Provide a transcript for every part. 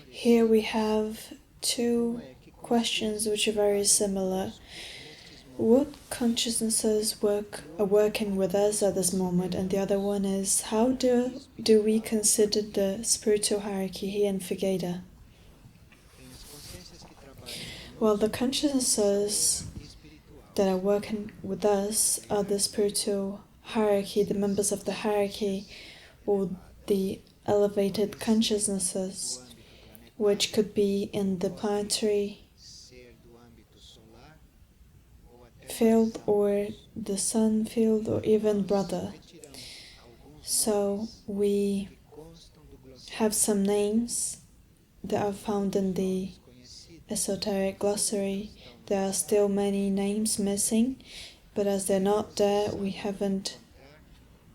Here we have two questions which are very similar. What consciousnesses are working with us at this moment? And the other one is, how do we consider the spiritual hierarchy here in Figueira? Well, the consciousnesses that are working with us are the spiritual hierarchy, the members of the hierarchy, or the elevated consciousnesses, which could be in the planetary field or the sun field or even brother. So we have some names that are found in the esoteric glossary. There are still many names missing, but as they're not there, we haven't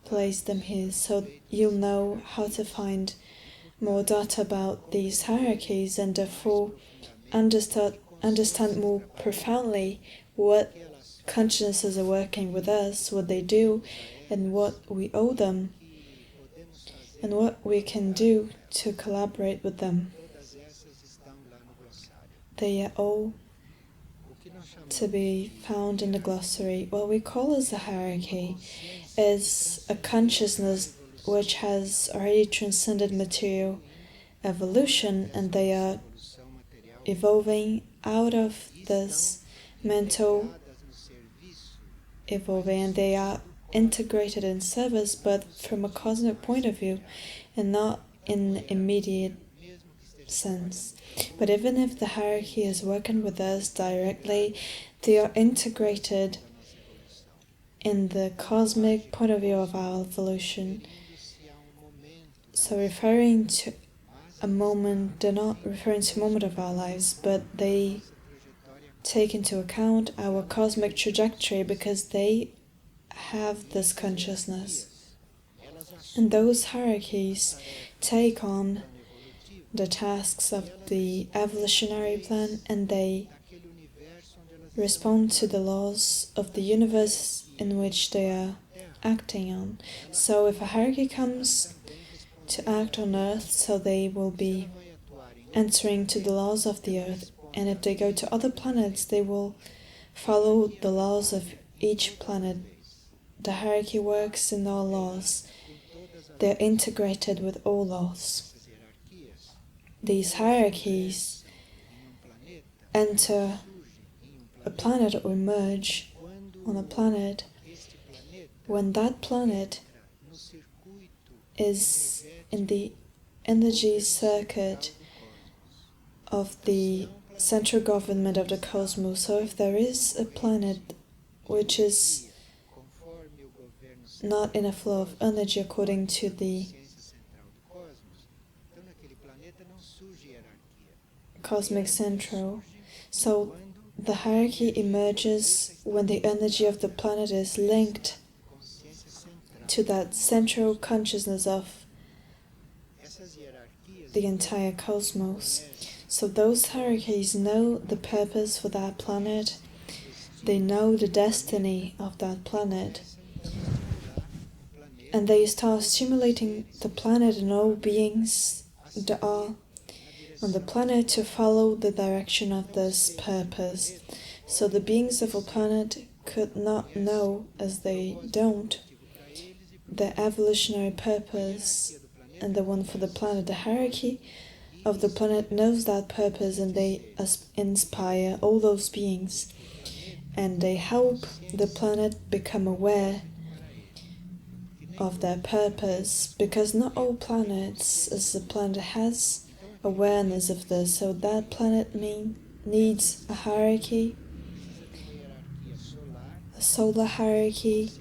placed them here. So you'll know how to find more data about these hierarchies and therefore understand more profoundly what consciousnesses are working with us, what they do, and what we owe them, and what we can do to collaborate with them. They are all to be found in the glossary. What we call as a hierarchy is a consciousness which has already transcended material evolution, and they are evolving out of this mental evolving, and they are integrated in service, but from a cosmic point of view and not in immediate sense. But even if the hierarchy is working with us directly, they are integrated in the cosmic point of view of our evolution. So referring to a moment, they're not referring to a moment of our lives, but they take into account our cosmic trajectory because they have this consciousness. And those hierarchies take on the tasks of the evolutionary plan, and they respond to the laws of the universe in which they are acting on. So if a hierarchy comes to act on Earth, so they will be answering to the laws of the Earth, and if they go to other planets, they will follow the laws of each planet. The hierarchy works in all laws. They're integrated with all laws. These hierarchies enter a planet or emerge on a planet when that planet is in the energy circuit of the central government of the cosmos. So if there is a planet which is not in a flow of energy according to the cosmic central, so the hierarchy emerges when the energy of the planet is linked to that central consciousness of the entire cosmos. So those hierarchies know the purpose for that planet, they know the destiny of that planet, and they start stimulating the planet and all beings that are on the planet to follow the direction of this purpose. So the beings of a planet could not know, as they don't, the evolutionary purpose and the one for the planet. The hierarchy of the planet knows that purpose, and they inspire all those beings, and they help the planet become aware of their purpose, because not all planets, as the planet has awareness of this, so that planet needs a hierarchy, a solar hierarchy,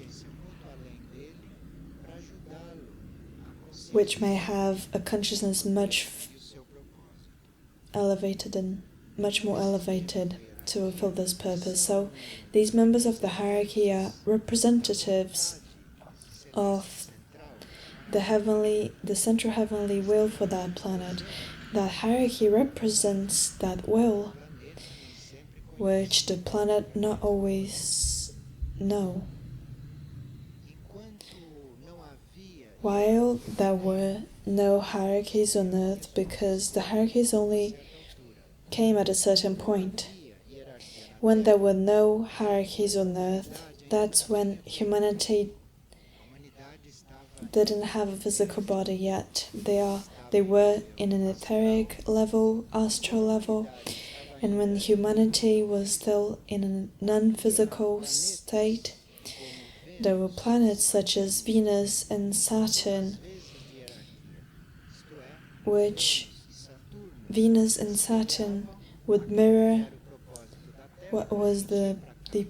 which may have a consciousness much elevated and much more elevated to fulfill this purpose. So these members of the hierarchy are representatives of the central heavenly will for that planet. That hierarchy represents that will, which the planet not always know. while there were no hierarchies on Earth, because the hierarchies only came at a certain point. When there were no hierarchies on Earth, that's when humanity didn't have a physical body yet. They were in an etheric level, astral level, and when humanity was still in a non-physical state, there were planets such as Venus and Saturn, which Venus and Saturn would mirror what was the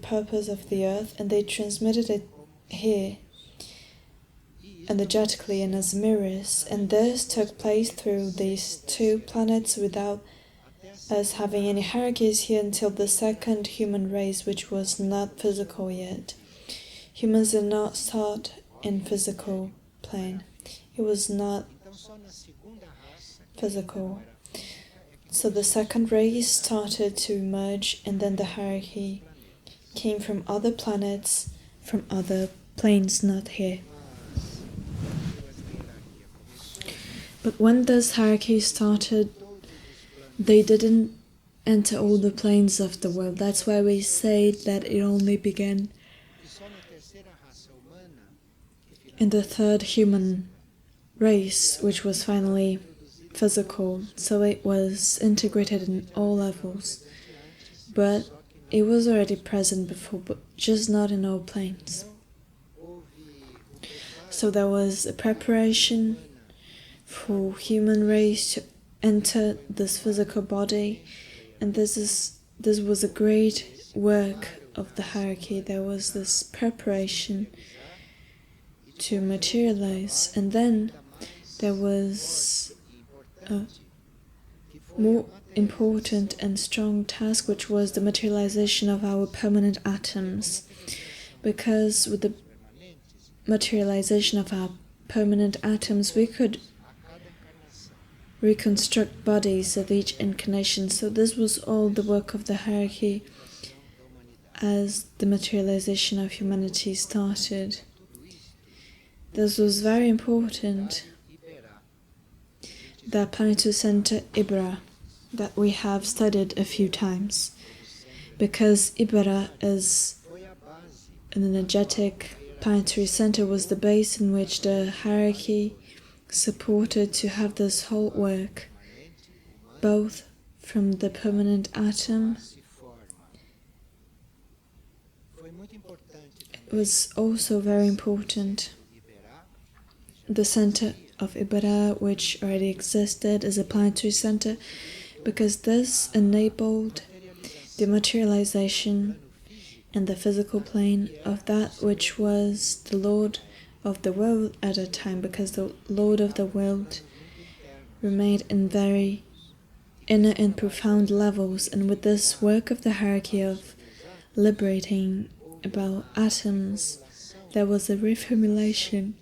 purpose of the Earth, and they transmitted it here energetically and as mirrors, and this took place through these two planets without us having any hierarchies here until the second human race, which was not physical yet. Humans did not start in physical plane. It was not physical. So the second race started to emerge, and then the hierarchy came from other planets, from other planes, not here. But when this hierarchy started, they didn't enter all the planes of the world. That's why we say that it only began in the third human race, which was finally physical. So it was integrated in all levels. But it was already present before, but just not in all planes. So there was a preparation for human race to enter this physical body, and this was a great work of the hierarchy. There was this preparation to materialize, and then there was a more important and strong task, which was the materialization of our permanent atoms, because with the materialization of our permanent atoms we could reconstruct bodies of each incarnation. So this was all the work of the hierarchy as the materialization of humanity started. This was very important. The planetary center Ibera that we have studied a few times, because Ibera is an energetic planetary center, was the base in which the hierarchy supported to have this whole work, both from the permanent atom. It was also very important. The center of Ibera, which already existed as a planetary center, because this enabled the materialization in the physical plane of that which was the Lord of the world at a time, because the Lord of the world remained in very inner and profound levels, and with this work of the hierarchy of liberating about atoms, there was a reformulation,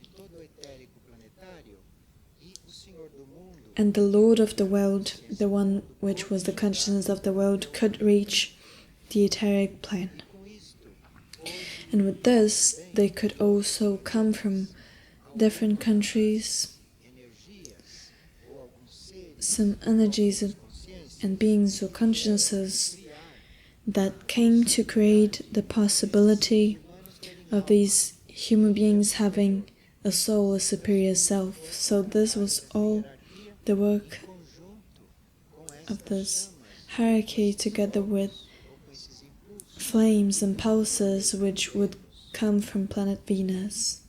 and the Lord of the world, the one which was the consciousness of the world, could reach the etheric plane. And with this, they could also come from different countries, some energies and beings or consciousnesses that came to create the possibility of these human beings having a soul, a superior self. So this was all the work of this hierarchy, together with flames and pulses which would come from planet Venus.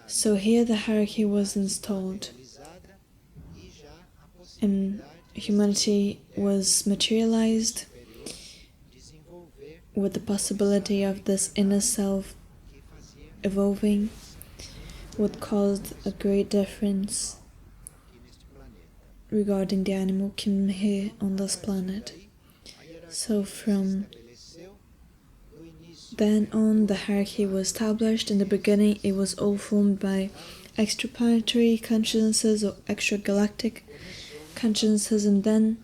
So here the hierarchy was installed, and humanity was materialized with the possibility of this inner self evolving, would cause a great difference regarding the animal kingdom here on this planet. So from then on, the hierarchy was established. In the beginning, it was all formed by extraplanetary consciousnesses or extragalactic consciousnesses, and then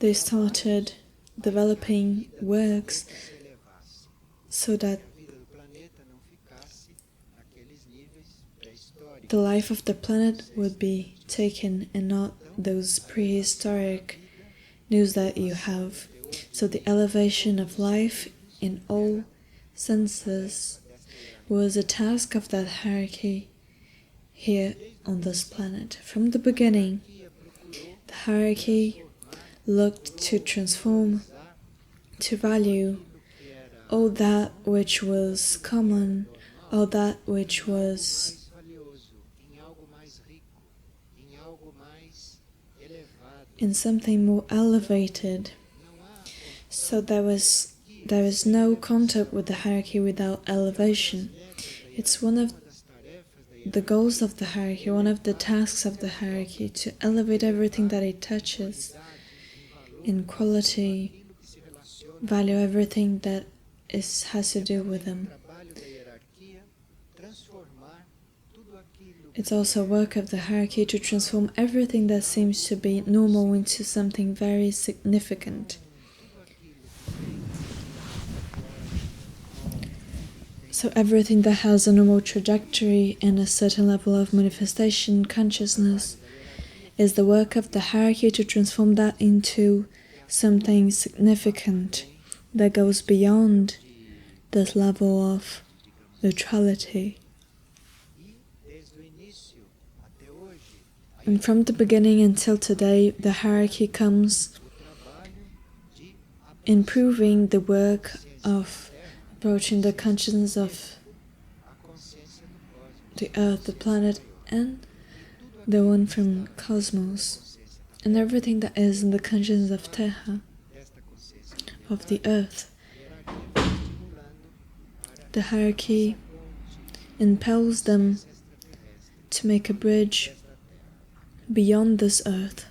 they started developing works so that the life of the planet would be taken and not those prehistoric news that you have. So the elevation of life in all senses was a task of that hierarchy here on this planet. From the beginning, the hierarchy looked to transform, to value all that which was common, all that which was in something more elevated. So there is no contact with the hierarchy without elevation. It's one of the goals of the hierarchy, one of the tasks of the hierarchy, to elevate everything that it touches in quality, value everything that has to do with them. It's also work of the hierarchy to transform everything that seems to be normal into something very significant. So everything that has a normal trajectory and a certain level of manifestation, consciousness, is the work of the hierarchy to transform that into something significant that goes beyond this level of neutrality. And from the beginning until today, the hierarchy comes improving the work of approaching the consciousness of the earth, the planet, and the one from cosmos, and everything that is in the consciousness of Terra, of the earth. The hierarchy impels them to make a bridge beyond this earth.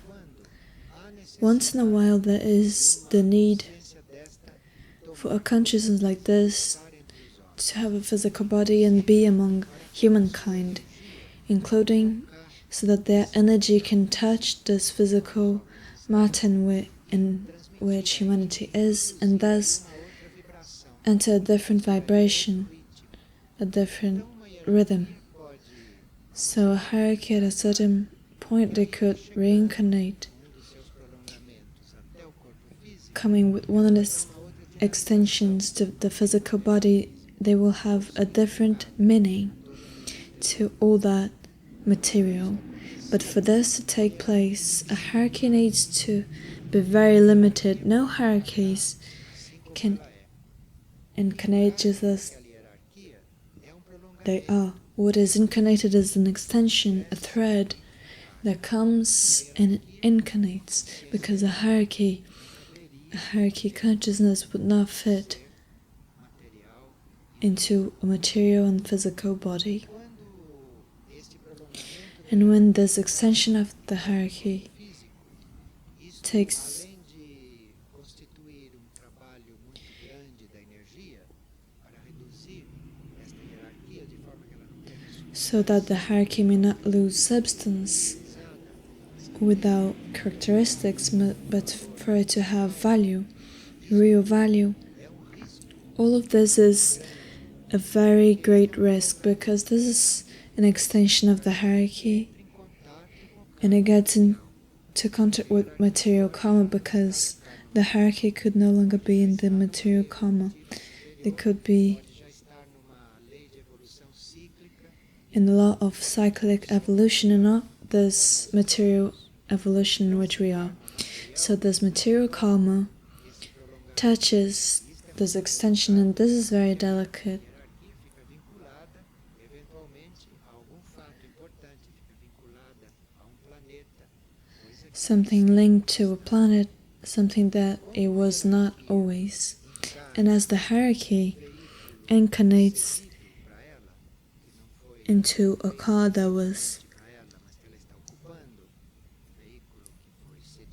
Once in a while there is the need for a consciousness like this to have a physical body and be among humankind, including so that their energy can touch this physical matter in which humanity is, and thus enter a different vibration, a different rhythm. So a hierarchy at a certain point they could reincarnate, coming with one of its extensions to the physical body. They will have a different meaning to all that material. But for this to take place, a hierarchy needs to be very limited. No hierarchies can incarnate just as they are. What is incarnated is an extension, a thread that comes and incarnates, because a hierarchy consciousness would not fit into a material and physical body. And when this extension of the hierarchy takes so that the hierarchy may not lose substance without characteristics, but for it to have value, real value. All of this is a very great risk, because this is an extension of the hierarchy, and it gets into contact with material karma, because the hierarchy could no longer be in the material karma. It could be in the law of cyclic evolution and not this material evolution in which we are. So this material karma touches this extension, and this is very delicate. Something linked to a planet, something that it was not always. And as the hierarchy incarnates into a car that was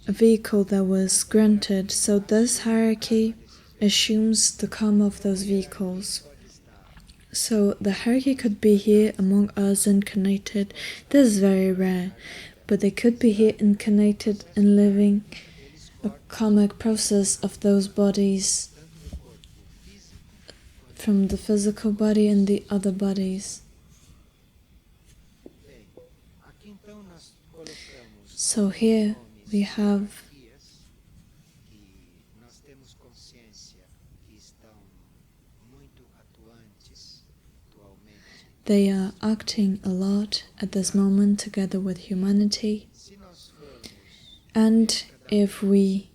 a vehicle that was granted, so this hierarchy assumes the karma of those vehicles. So the hierarchy could be here among us incarnated. This is very rare, but they could be here incarnated and living a karmic process of those bodies, from the physical body and the other bodies. So here we have they are acting a lot at this moment together with humanity. And if we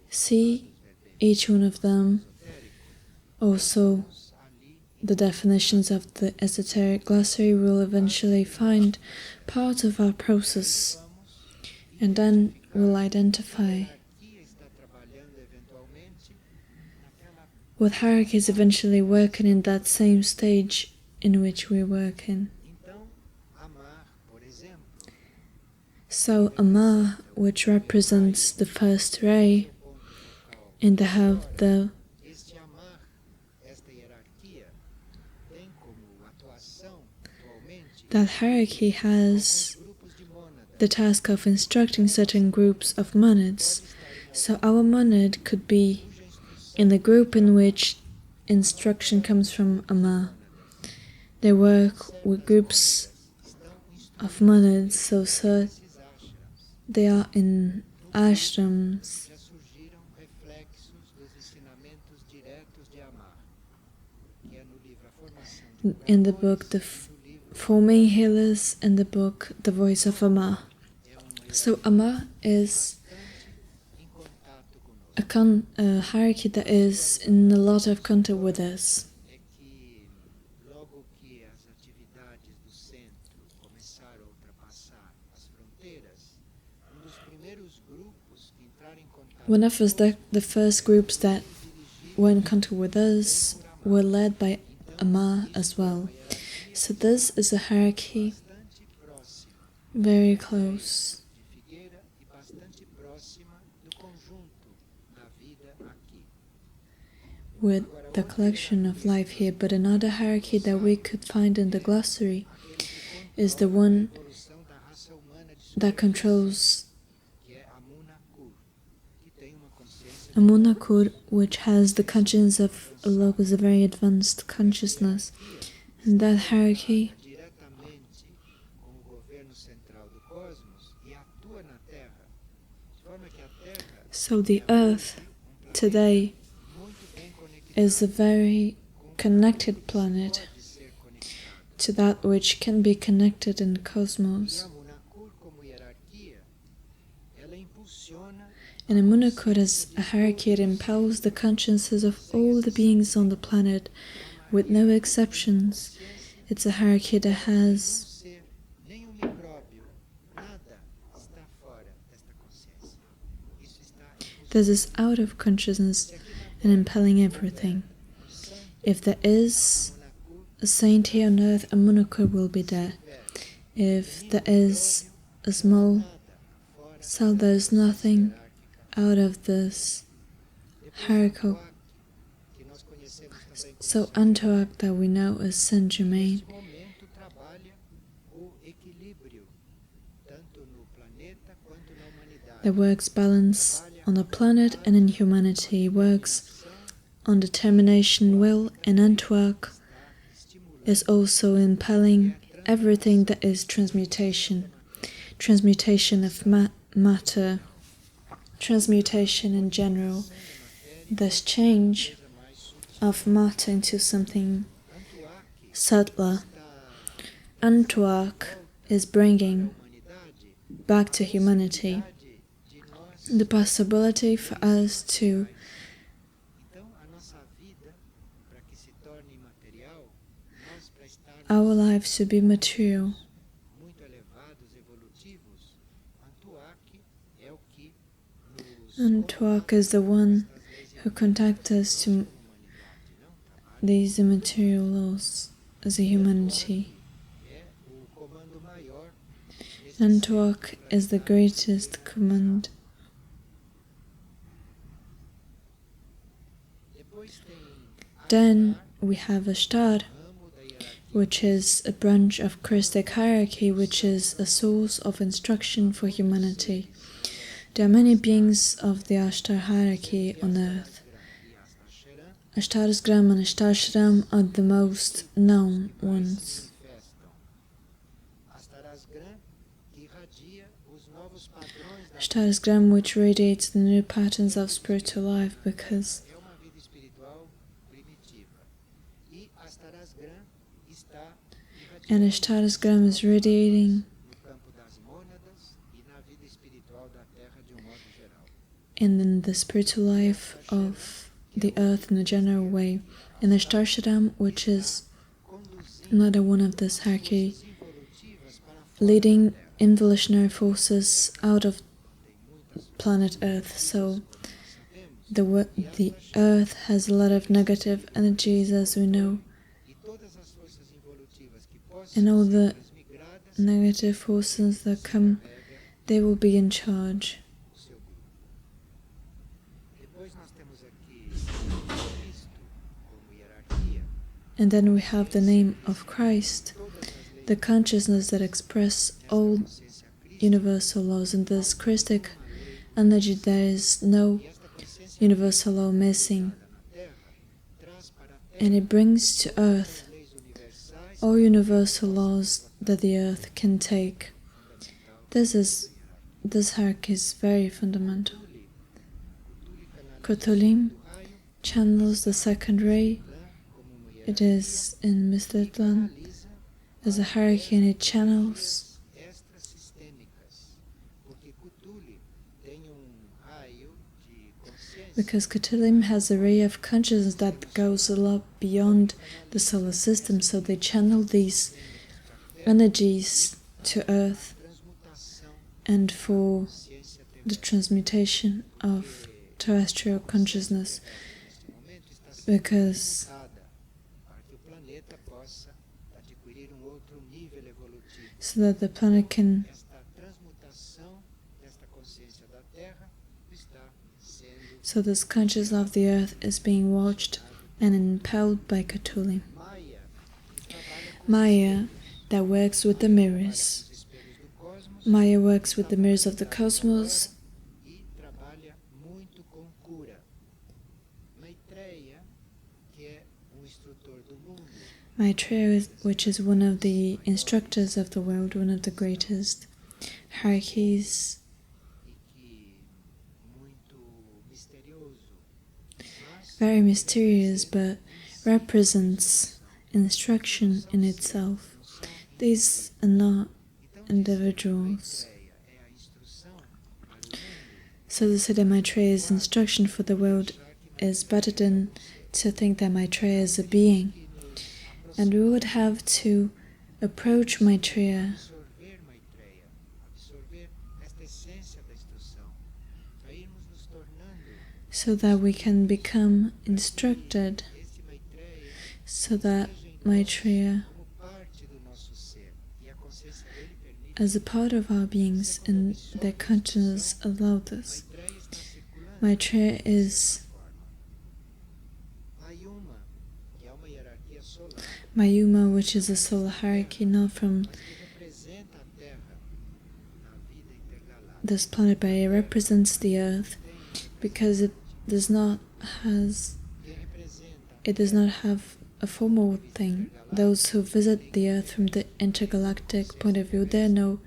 see each one of them, also the definitions of the esoteric glossary, will eventually find part of our process, and then we'll identify what hierarchies eventually working in that same stage in which we work in. So Amar, which represents the first ray, in the half that hierarchy has the task of instructing certain groups of monads. So our monad could be in the group in which instruction comes from Amar. They work with groups of monads, so they are in ashrams. In the book, the Forming Healers, in the book, The Voice of Amar. So Amar is a hierarchy that is in a lot of contact with us. One of us, the first groups that were in contact with us were led by Amar as well. So this is a hierarchy very close with the collection of life here. But another hierarchy that we could find in the glossary is the one that controls a monakur, which has the consciousness of a logos, a very advanced consciousness. And that hierarchy so the earth today is a very connected planet to that which can be connected in the cosmos. And a monakur is a hierarchy that impels the consciences of all the beings on the planet with no exceptions. It's a hierarchy that has this is out of consciousness and impelling everything. If there is a saint here on earth, a monakur will be there. If there is a small cell, there is nothing out of this hierarchy. So Antioch that we know as Saint Germain that works balance on the planet and in humanity, works on determination, will, and Antioch is also impelling everything that is transmutation of matter, transmutation in general, this change of matter into something subtler. Antioch is bringing back to humanity the possibility for us to our lives to be material. Antioch is the one who contacts us to these immaterial laws as a humanity. Antioch is the greatest command. Then we have Ashtar, which is a branch of Christic hierarchy, which is a source of instruction for humanity. There are many beings of the Ashtar hierarchy on earth. Ashtarsgram and Ashtarshram are the most known ones. Ashtarasgram, which radiates the new patterns of spiritual life, because and Ashtarasgram is radiating in the spiritual life of the earth in a general way. And Ashtarsharam, which is another one of this hierarchy, leading evolutionary forces out of planet Earth. So the Earth has a lot of negative energies, as we know, and all the negative forces that come, they will be in charge. And then we have the name of Christ, the consciousness that express all universal laws. In this Christic energy, there is no universal law missing. And it brings to earth all universal laws that the earth can take. This hierarchy is very fundamental. Kotolim channels the second ray. It is in Mistitlan as a hierarchy, and it channels because Kotolim has a ray of consciousness that goes a lot beyond the solar system, so they channel these energies to Earth and for the transmutation of terrestrial consciousness, because so that the planet can so this consciousness of the earth is being watched and impelled by Cthulhu. Maya, that works with the mirrors. Maya works with the mirrors of the cosmos Maitreya, which is one of the instructors of the world, one of the greatest hierarchies, very mysterious, but represents instruction in itself. These are not individuals. So to say that Maitreya's instruction for the world is better than to think that Maitreya is a being. And we would have to approach Maitreya so that we can become instructed, so that Maitreya, as a part of our beings and their consciousness, allow this. Maitreya is Mayuma, which is a solar hierarchy, not from this planet, but it represents the Earth, because it does not have a formal thing. Those who visit the Earth from the intergalactic point of view, there are no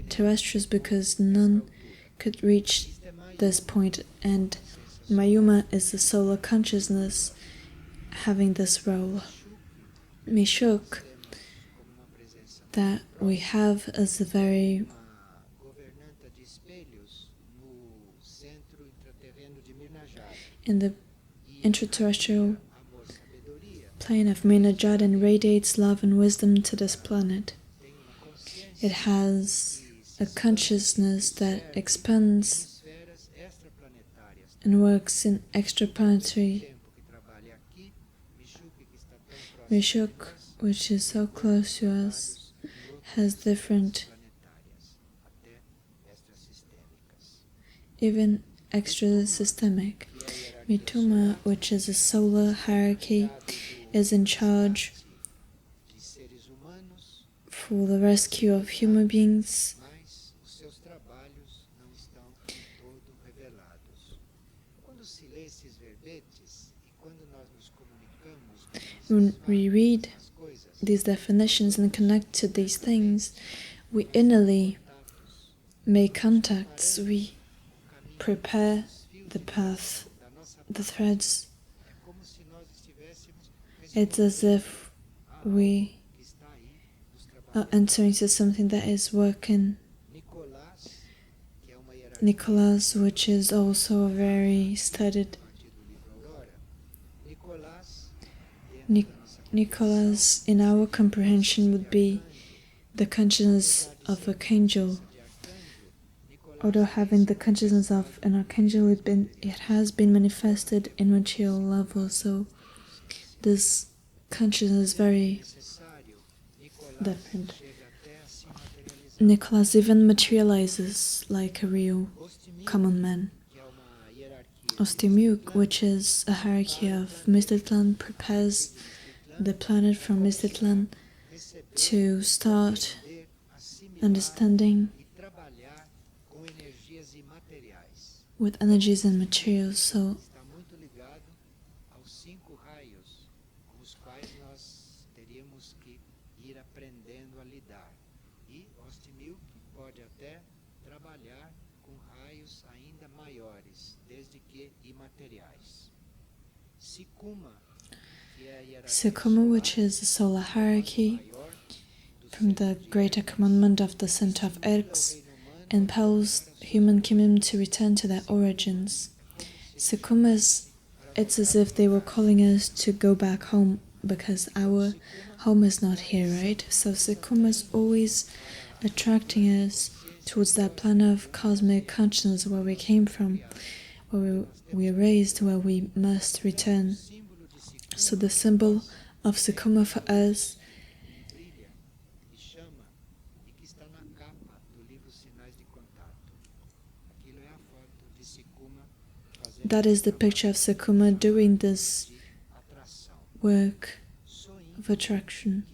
terrestrials, because none could reach this point, and Mayuma is the solar consciousness having this role. Mishuk, that we have as a very in the intraterrestrial plane of Mirnajad, and radiates love and wisdom to this planet. It has a consciousness that expands and works in extraplanetary. Mishuk, which is so close to us, has different, even extra systemic. Mituma, which is a solar hierarchy, is in charge for the rescue of human beings. When we read these definitions and connect to these things, we innerly make contacts, we prepare the path, the threads. It's as if we are entering into something that is working. Nicholas, which is also very studied. Nicholas, in our comprehension, would be the consciousness of archangel. Although having the consciousness of an archangel, it has been manifested in material level, so this consciousness is very different. Nicholas even materializes like a real common man. Ostiumuk, which is a hierarchy of Mistitlan, prepares the planet from Mistitlan to start understanding with energies and materials. So Sikuma, which is a solar hierarchy from the greater commandment of the center of Erx, impels human kingdom to return to their origins. Sikumas, it's as if they were calling us to go back home because our home is not here, right? So Sikumas always attracting us towards that plane of cosmic consciousness where we came from, where we are raised, where we must return. So the symbol of Sikuma for us that is the picture of Sikuma doing this work of attraction.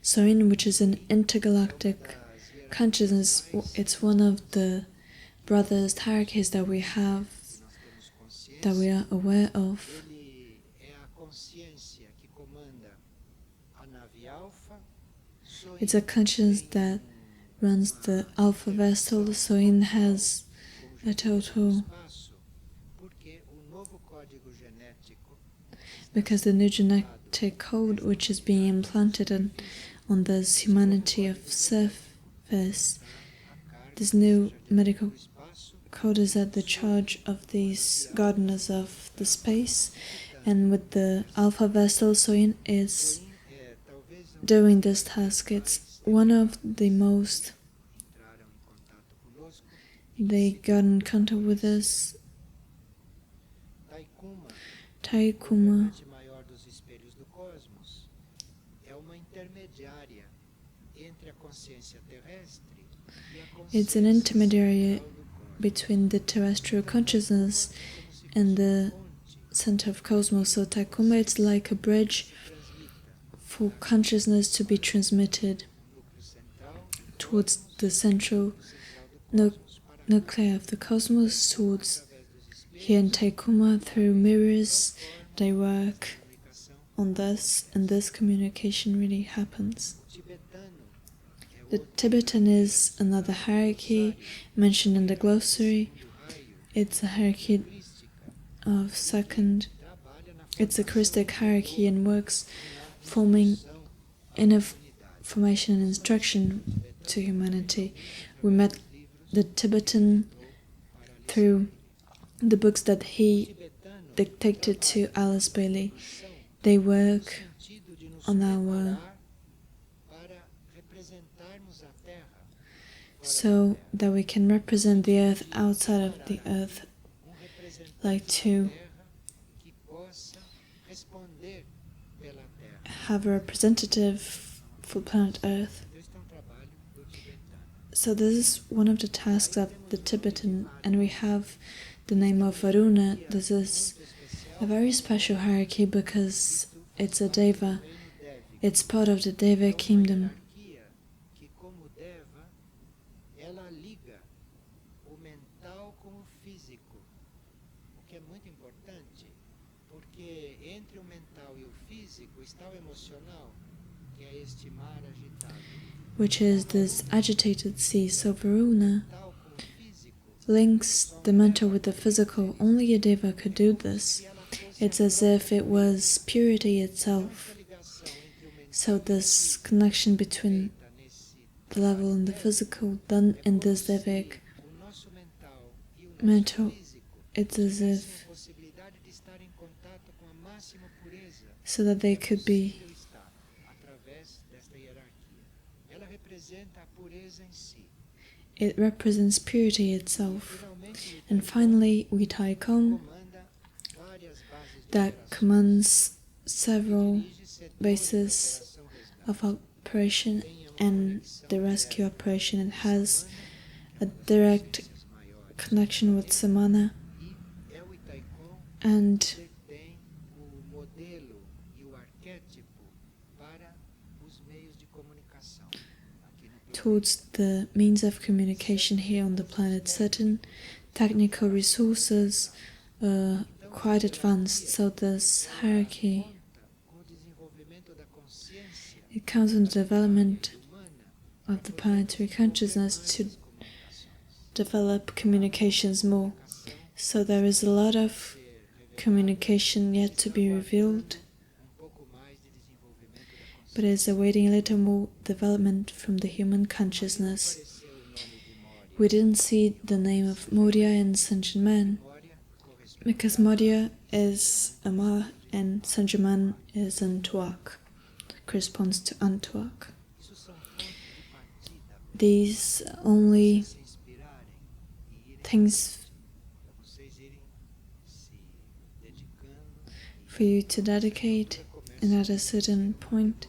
Soin, which is an intergalactic consciousness, it's one of the brothers hierarchies that we have, that we are aware of. It's a consciousness that runs the alpha vessel. Soin has a total, because the new genetic code which is being implanted on this humanity of surface, this new medical code is at the charge of these gardeners of the space, and with the alpha vessel, Soin is doing this task. It's one of the most, they got in contact with us. Taikuma, it's an intermediary between the terrestrial consciousness and the center of cosmos. So Taikuma, it's like a bridge for consciousness to be transmitted towards the central nuclei of the cosmos, towards here in Taikuma. Through mirrors they work on this, and this communication really happens. The Tibetan is another hierarchy mentioned in the glossary. It's a hierarchy of second. It's a Christic hierarchy and works forming information and instruction to humanity. We met the Tibetan through the books that he dictated to Alice Bailey. They work on our, so that we can represent the earth outside of the earth, like to have a representative for planet Earth. So this is one of the tasks of the Tibetan, and we have the name of Varuna. This is a very special hierarchy because it's a Deva. It's part of the Deva kingdom. which is this agitated sea. So Varuna links the mental with the physical. Only a deva could do this. It's as if it was purity itself. So this connection between the level and the physical done in this devic mental, it's as if so that they could be. It represents purity itself. And finally, Vitai-Kong, that commands several bases of operation and the rescue operation. It has a direct connection with Samana, and towards the means of communication here on the planet. Certain technical resources are quite advanced, so this hierarchy, it counts on the development of the planetary consciousness to develop communications more. So there is a lot of communication yet to be revealed, but is awaiting a little more development from the human consciousness. We didn't see the name of Maurya in Sanjaman, because Maurya is Amar and Sanjaman is Antuak, corresponds to Antuak. These only things for you to dedicate, and at a certain point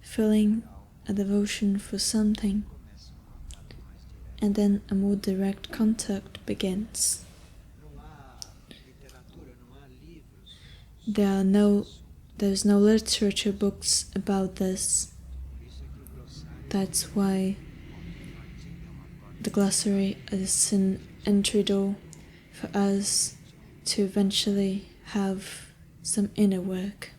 feeling a devotion for something, and then a more direct contact begins. There's no literature books about this. That's why the glossary is an entry door for us to eventually have some inner work.